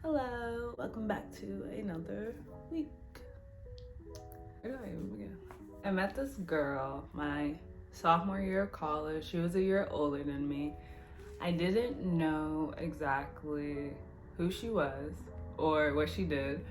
Hello, welcome back to another week. Where do I even begin? I met this girl my sophomore year of college. She was a year older than me. I didn't know exactly who she was or what she did.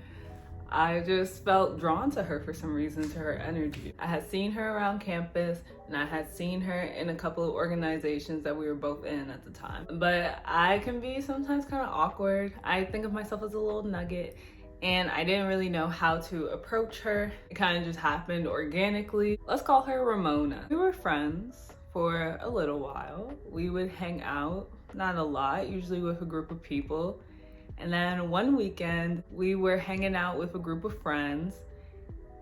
I just felt drawn to her for some reason, to her energy. I had seen her around campus and I had seen her in a couple of organizations that we were both in at the time. But I can be sometimes kind of awkward. I think of myself as a little nugget and I didn't really know how to approach her. It kind of just happened organically. Let's call her Ramona. We were friends for a little while. We would hang out, not a lot, usually with a group of people. And then one weekend, we were hanging out with a group of friends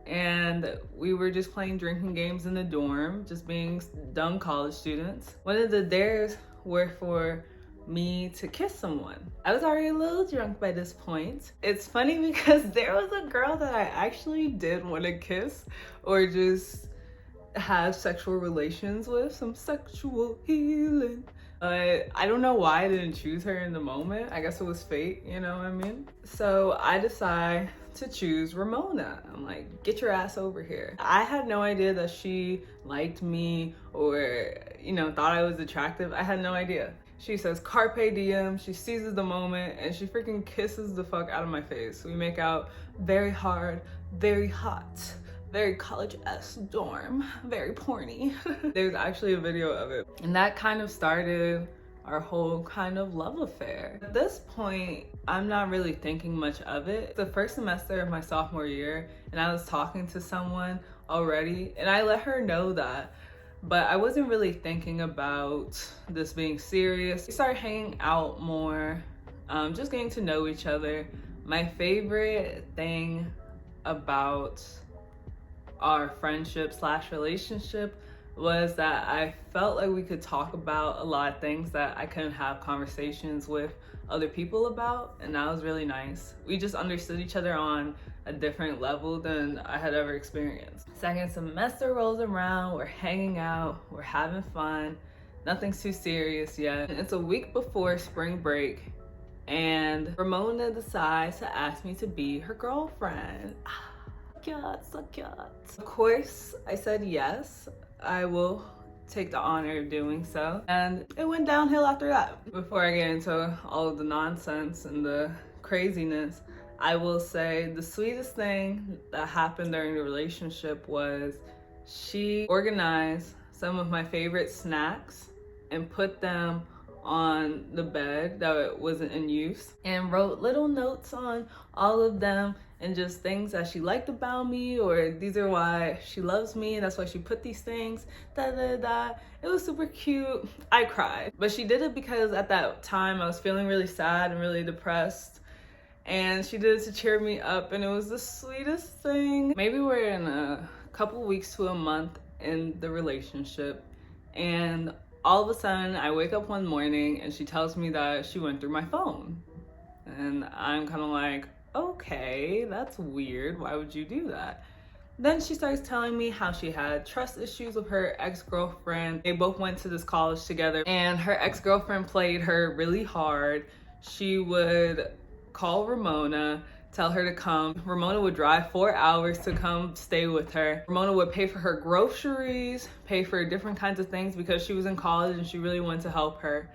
and we were just playing drinking games in the dorm, just being dumb college students. One of the dares were for me to kiss someone. I was already a little drunk by this point. It's funny because there was a girl that I actually did want to kiss or just have sexual relations with, some sexual healing. I don't know why I didn't choose her in the moment. I guess it was fate, you know what I mean? So I decide to choose Ramona. I'm like, get your ass over here. I had no idea that she liked me or, thought I was attractive. I had no idea. She says carpe diem, she seizes the moment, and she freaking kisses the fuck out of my face. We make out very hard, very hot. Very college-esque dorm, very porny. There's actually a video of it. And that kind of started our whole kind of love affair. At this point, I'm not really thinking much of it. It's the first semester of my sophomore year, and I was talking to someone already, and I let her know that, but I wasn't really thinking about this being serious. We started hanging out more, just getting to know each other. My favorite thing about our friendship / relationship was that I felt like we could talk about a lot of things that I couldn't have conversations with other people about, and that was really nice. We just understood each other on a different level than I had ever experienced. Second semester rolls around, we're hanging out, we're having fun, nothing's too serious yet. It's a week before spring break and Ramona decides to ask me to be her girlfriend. So cute. Of course, I said yes, I will take the honor of doing so. And it went downhill after that. Before I get into all of the nonsense and the craziness, I will say the sweetest thing that happened during the relationship was she organized some of my favorite snacks and put them on the bed that wasn't in use and wrote little notes on all of them and just things that she liked about me, or these are why she loves me, that's why she put these things, It was super cute. I cried, but she did it because at that time I was feeling really sad and really depressed, and she did it to cheer me up, and it was the sweetest thing. Maybe we're in a couple weeks to a month in the relationship, and all of a sudden I wake up one morning and she tells me that she went through my phone. And I'm kind of like, okay, that's weird. Why would you do that? Then she starts telling me how she had trust issues with her ex-girlfriend. They both went to this college together and her ex-girlfriend played her really hard. She would call Ramona, tell her to come. Ramona would drive 4 hours to come stay with her. Ramona would pay for her groceries, pay for different kinds of things because she was in college and she really wanted to help her.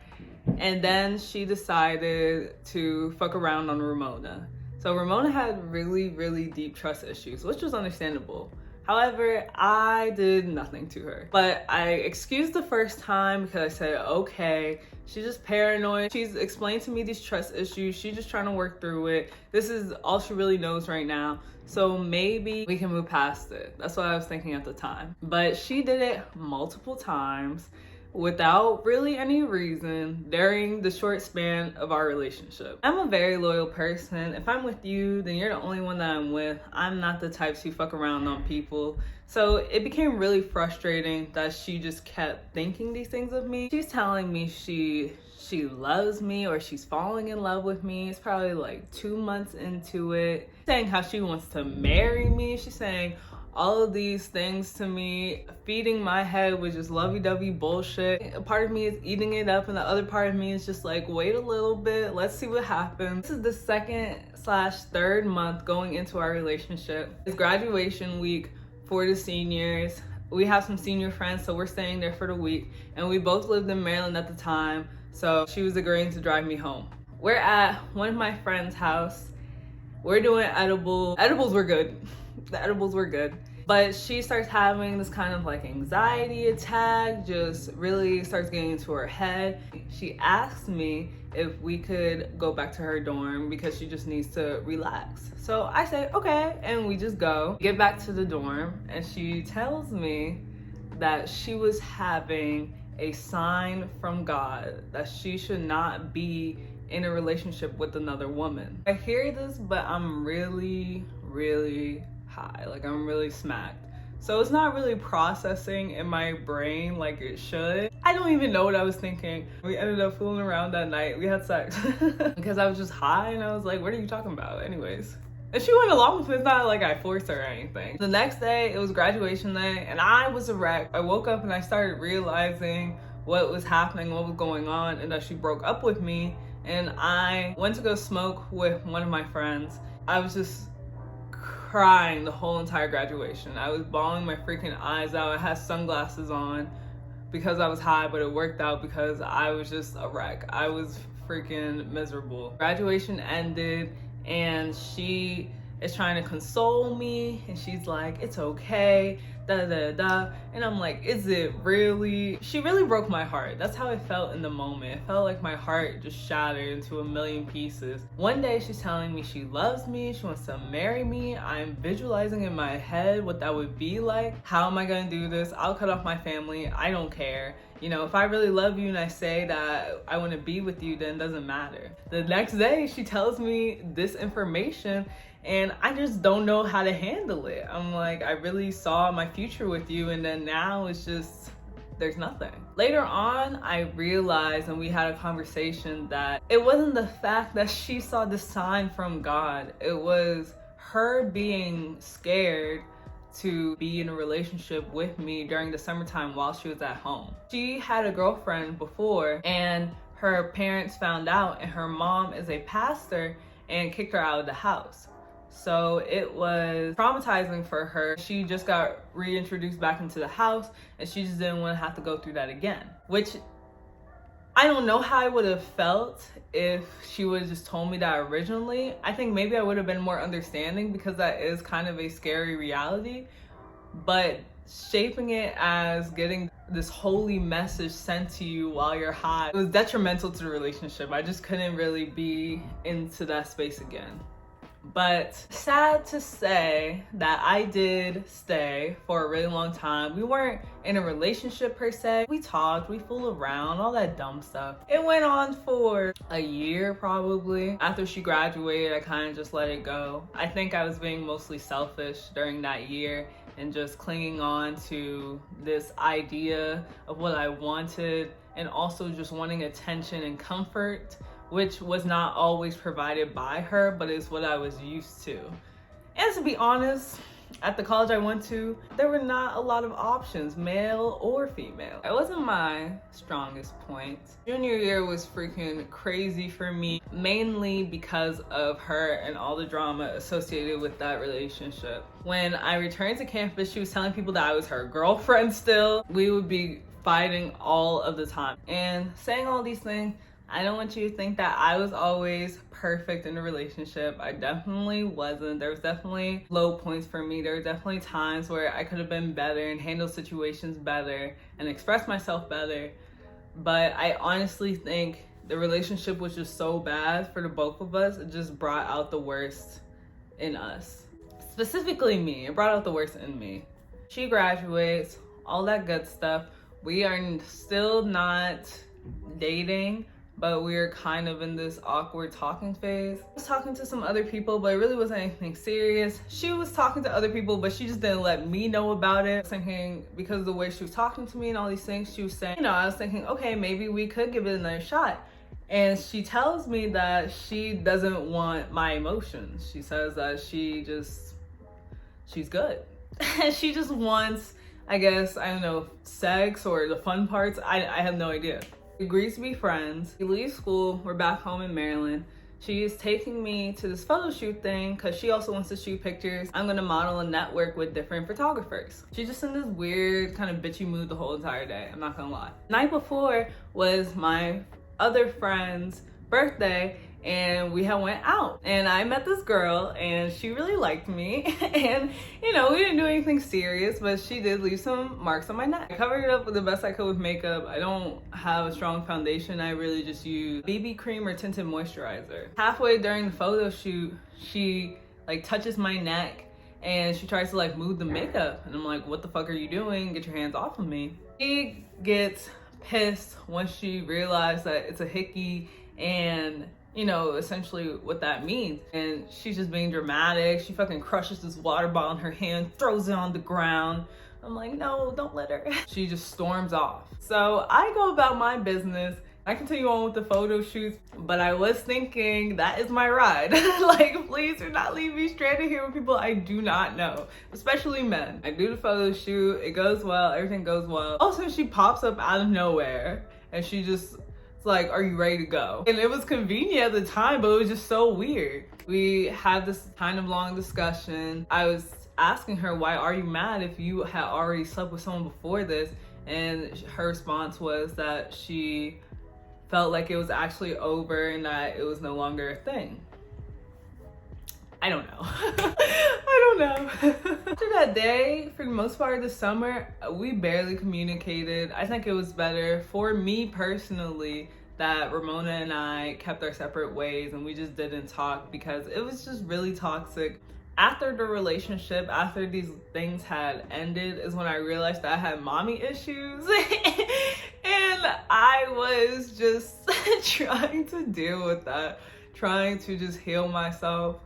And then she decided to fuck around on Ramona. So Ramona had really, really deep trust issues, which was understandable. However, I did nothing to her. But I excused the first time because I said, okay, she's just paranoid. She's explained to me these trust issues. She's just trying to work through it. This is all she really knows right now. So maybe we can move past it. That's what I was thinking at the time. But she did it multiple times without really any reason during the short span of our relationship. I'm a very loyal person. If I'm with you, then you're the only one that I'm with. I'm not the type to fuck around on people. So it became really frustrating that she just kept thinking these things of me. She's telling me she loves me or she's falling in love with me. It's probably like 2 months into it. Saying how she wants to marry me. She's saying all of these things to me, feeding my head with just lovey-dovey bullshit. A part of me is eating it up, and the other part of me is just like, wait a little bit, let's see what happens. This is the second/third month going into our relationship. It's graduation week for the seniors. We have some senior friends, so we're staying there for the week, and we both lived in Maryland at the time, so she was agreeing to drive me home. We're at one of my friend's house. We're doing edibles. Edibles were good. The edibles were good. But she starts having this kind of like anxiety attack, just really starts getting into her head. She asks me if we could go back to her dorm because she just needs to relax. So I say, okay, and we just go. Get back to the dorm, and she tells me that she was having a sign from God that she should not be in a relationship with another woman. I hear this, but I'm really, really high. Like, I'm really smacked. So it's not really processing in my brain like it should. I don't even know what I was thinking. We ended up fooling around that night. We had sex because I was just high, and I was like, what are you talking about? Anyways. And she went along with it. It's not like I forced her or anything. The next day, it was graduation day, and I was a wreck. I woke up and I started realizing what was happening, what was going on, and that she broke up with me. And I went to go smoke with one of my friends. I was just crying the whole entire graduation. I was bawling my freaking eyes out. I had sunglasses on because I was high, but it worked out because I was just a wreck. I was freaking miserable. Graduation ended, and she is trying to console me, and she's like, it's okay, da da da. And I'm like, is it really? She really broke my heart. That's how it felt in the moment. It felt like my heart just shattered into a million pieces. One day she's telling me she loves me, she wants to marry me. I'm visualizing in my head what that would be like. How am I gonna do this? I'll cut off my family. I don't care. You know, if I really love you and I say that I want to be with you, then it doesn't matter. The next day she tells me this information, and I just don't know how to handle it. I'm like, I really saw my future with you, and then now it's just, there's nothing. Later on, I realized, and we had a conversation, that it wasn't the fact that she saw the sign from God. It was her being scared to be in a relationship with me during the summertime while she was at home. She had a girlfriend before, and her parents found out, and her mom is a pastor and kicked her out of the house. So it was traumatizing for her. She just got reintroduced back into the house, and she just didn't want to have to go through that again. Which, I don't know how I would have felt if she would have just told me that originally. I think maybe I would have been more understanding, because that is kind of a scary reality. But shaping it as getting this holy message sent to you while you're high, it was detrimental to the relationship. I just couldn't really be into that space again. But sad to say that I did stay for a really long time. We weren't in a relationship per se. We talked, we fooled around, all that dumb stuff. It went on for a year probably. After she graduated, I kind of just let it go. I think I was being mostly selfish during that year and just clinging on to this idea of what I wanted, and also just wanting attention and comfort, which was not always provided by her, but is what I was used to. And to be honest, at the college I went to, there were not a lot of options, male or female. It wasn't my strongest point. Junior year was freaking crazy for me, mainly because of her and all the drama associated with that relationship. When I returned to campus, she was telling people that I was her girlfriend still. We would be fighting all of the time. And saying all these things, I don't want you to think that I was always perfect in a relationship. I definitely wasn't. There was definitely low points for me. There were definitely times where I could have been better and handled situations better and expressed myself better. But I honestly think the relationship was just so bad for the both of us. It just brought out the worst in us. Specifically me. It brought out the worst in me. She graduates, all that good stuff. We are still not dating, but we were kind of in this awkward talking phase. I was talking to some other people, but it really wasn't anything serious. She was talking to other people, but she just didn't let me know about it. I was thinking, because of the way she was talking to me and all these things she was saying, I was thinking, okay, maybe we could give it another shot. And she tells me that she doesn't want my emotions. She says that she's good. She just wants, I guess, I don't know, sex or the fun parts. I have no idea. We agrees to be friends. We leave school. We're back home in Maryland. She is taking me to this photo shoot thing because she also wants to shoot pictures. I'm gonna model and network with different photographers. She's just in this weird kind of bitchy mood the whole entire day. I'm not gonna lie. The night before was my other friend's birthday, and we had went out, and I met this girl and she really liked me. And you know, we didn't do anything serious, but she did leave some marks on my neck. I covered it up with the best I could with makeup. I don't have a strong foundation. I really just use BB cream or tinted moisturizer. Halfway during the photo shoot, she like touches my neck and she tries to like move the makeup, and I'm like, what the fuck are you doing? Get your hands off of me. She gets pissed once she realized that it's a hickey and you know, essentially what that means. And she's just being dramatic. She fucking crushes this water bottle in her hand, throws it on the ground. I'm like, no, don't let her. She just storms off. So I go about my business. I continue on with the photo shoots, but I was thinking that is my ride. Like, please do not leave me stranded here with people I do not know, especially men. I do the photo shoot, it goes well, everything goes well. Also, she pops up out of nowhere and she just, like, are you ready to go? And it was convenient at the time, but it was just so weird. We had this kind of long discussion. I was asking her, why are you mad if you had already slept with someone before this? And her response was that she felt like it was actually over and that it was no longer a thing. I don't know. I don't know. After that day, for the most part of the summer, we barely communicated. I think it was better for me personally that Ramona and I kept our separate ways and we just didn't talk because it was just really toxic. After the relationship, after these things had ended, is when I realized that I had mommy issues. And I was just trying to deal with that, trying to just heal myself.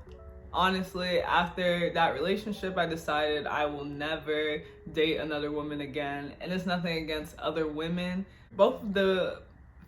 Honestly, after that relationship, I decided I will never date another woman again. And it's nothing against other women. Both of the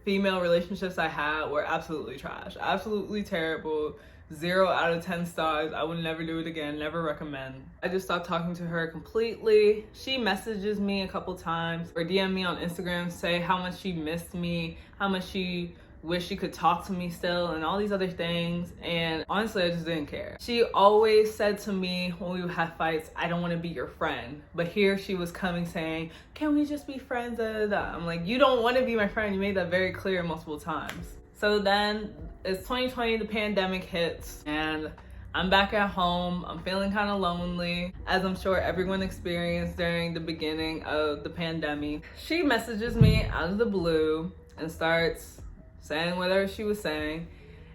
female relationships I had were absolutely trash, absolutely terrible. 0 out of 10 stars. I would never do it again, never recommend. I just stopped talking to her completely. She messages me a couple times or DM me on Instagram, say how much she missed me, how much she wished she could talk to me still, and all these other things. And honestly, I just didn't care. She always said to me when we would have fights, I don't want to be your friend. But here she was coming saying, can we just be friends? Da, da, da. I'm like, you don't want to be my friend. You made that very clear multiple times. So then it's 2020, the pandemic hits, and I'm back at home. I'm feeling kind of lonely, as I'm sure everyone experienced during the beginning of the pandemic. She messages me out of the blue and starts saying whatever she was saying.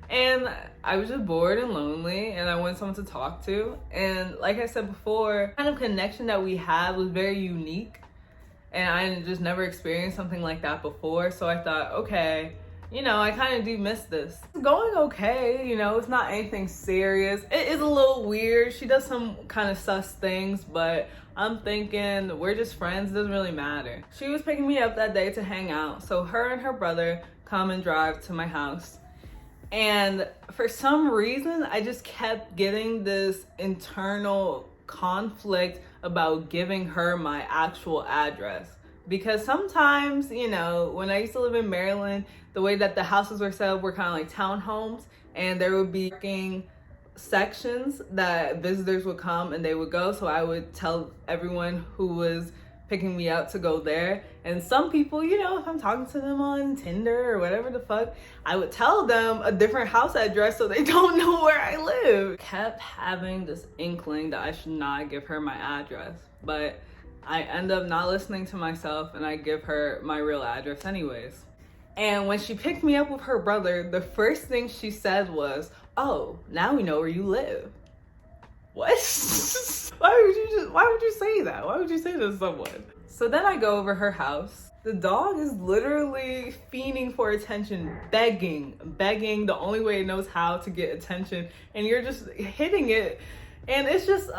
And I was just bored and lonely and I wanted someone to talk to. And like I said before, the kind of connection that we had was very unique. And I just never experienced something like that before. So I thought, okay, you know, I kind of do miss this. It's going okay, you know, it's not anything serious. It is a little weird. She does some kind of sus things, but I'm thinking we're just friends, it doesn't really matter. She was picking me up that day to hang out. So her and her brother come and drive to my house. And for some reason, I just kept getting this internal conflict about giving her my actual address. Because sometimes, you know, when I used to live in Maryland, the way that the houses were set up were kind of like townhomes, and there would be parking sections that visitors would come and they would go. So I would tell everyone who was picking me up to go there. And some people, you know, if I'm talking to them on Tinder or whatever the fuck, I would tell them a different house address so they don't know where I live. Kept having this inkling that I should not give her my address, but I end up not listening to myself and I give her my real address anyways. And when she picked me up with her brother, the first thing she said was, oh, now we know where you live. What? Why would you say that? Why would you say that to someone? So then I go over her house. The dog is literally fiending for attention, begging the only way it knows how to get attention. And you're just hitting it. And it's just,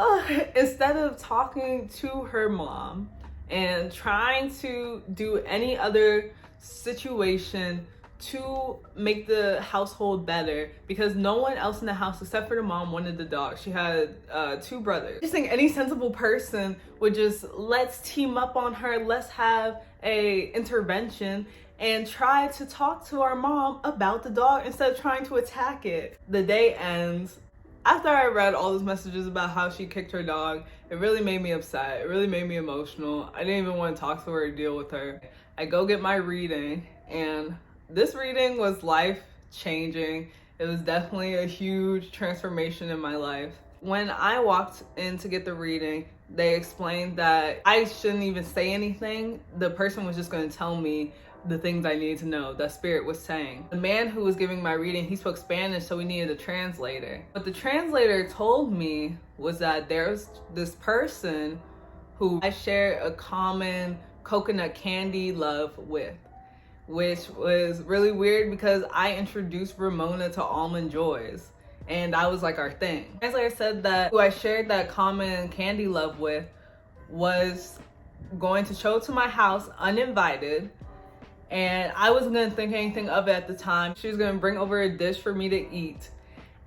instead of talking to her mom and trying to do any other situation to make the household better because no one else in the house except for the mom wanted the dog. She had 2 brothers. I just think any sensible person would just, let's team up on her, let's have a intervention and try to talk to our mom about the dog instead of trying to attack it. The day ends. After I read all those messages about how she kicked her dog, it really made me upset. It really made me emotional. I didn't even want to talk to her or deal with her. I go get my reading, and this reading was life-changing. It was definitely a huge transformation in my life. When I walked in to get the reading, they explained that I shouldn't even say anything. The person was just going to tell me the things I needed to know that Spirit was saying. The man who was giving my reading, he spoke Spanish, so we needed a translator. What the translator told me was that there's this person who I share a common coconut candy love with, which was really weird because I introduced Ramona to Almond Joys, and that was like our thing. The translator said that who I shared that common candy love with was going to show up to my house uninvited, and I wasn't gonna think anything of it at the time. She was gonna bring over a dish for me to eat.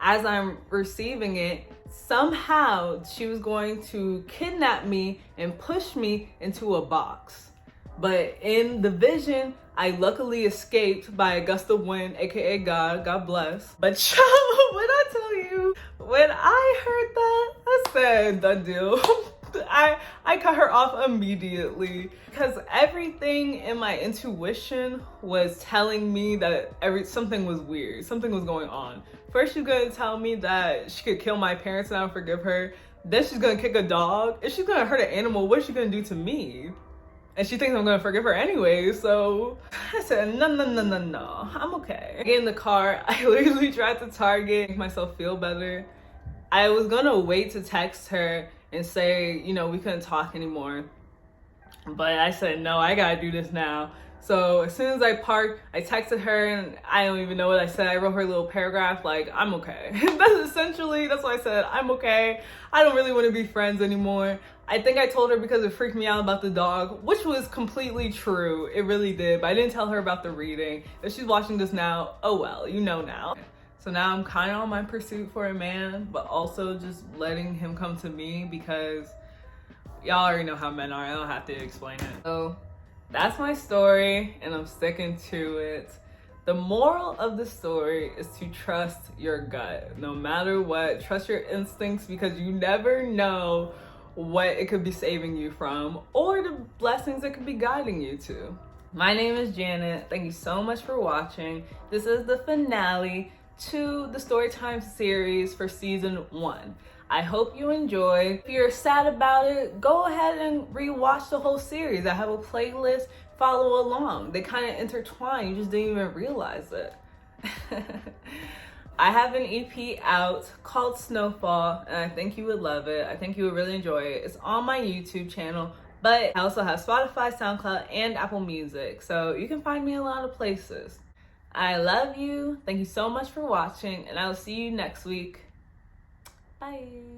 As I'm receiving it, somehow she was going to kidnap me and push me into a box. But in the vision, I luckily escaped by a gust of wind, aka God bless. But child, when I tell you, when I heard that, I said, done deal. I cut her off immediately because everything in my intuition was telling me that something was weird, something was going on. First she's gonna tell me that she could kill my parents and I would forgive her. Then she's gonna kick a dog. If she's gonna hurt an animal, what is she gonna do to me? And she thinks I'm gonna forgive her anyway, so I said, no, I'm okay. I get in the car, I literally tried to Target, make myself feel better. I was gonna wait to text her and say, you know, we couldn't talk anymore. But I said, no, I gotta do this now. So as soon as I parked, I texted her and I don't even know what I said. I wrote her a little paragraph like, I'm okay. That's what I said, I'm okay. I don't really want to be friends anymore. I think I told her because it freaked me out about the dog, which was completely true. It really did, but I didn't tell her about the reading. If she's watching this now, oh well, you know now. So now I'm kind of on my pursuit for a man, but also just letting him come to me because y'all already know how men are. I don't have to explain it. So that's my story and I'm sticking to it. The moral of the story is to trust your gut. No matter what, trust your instincts because you never know what it could be saving you from or the blessings it could be guiding you to. My name is Janet. Thank you so much for watching. This is the finale to the Storytime series for season 1. I hope you enjoyed. If you're sad about it, go ahead and rewatch the whole series. I have a playlist, follow along. They kind of intertwine, you just didn't even realize it. I have an EP out called Snowfall, and I think you would love it. I think you would really enjoy it. It's on my YouTube channel, but I also have Spotify, SoundCloud, and Apple Music, so you can find me a lot of places. I love you. Thank you so much for watching, and I will see you next week. Bye.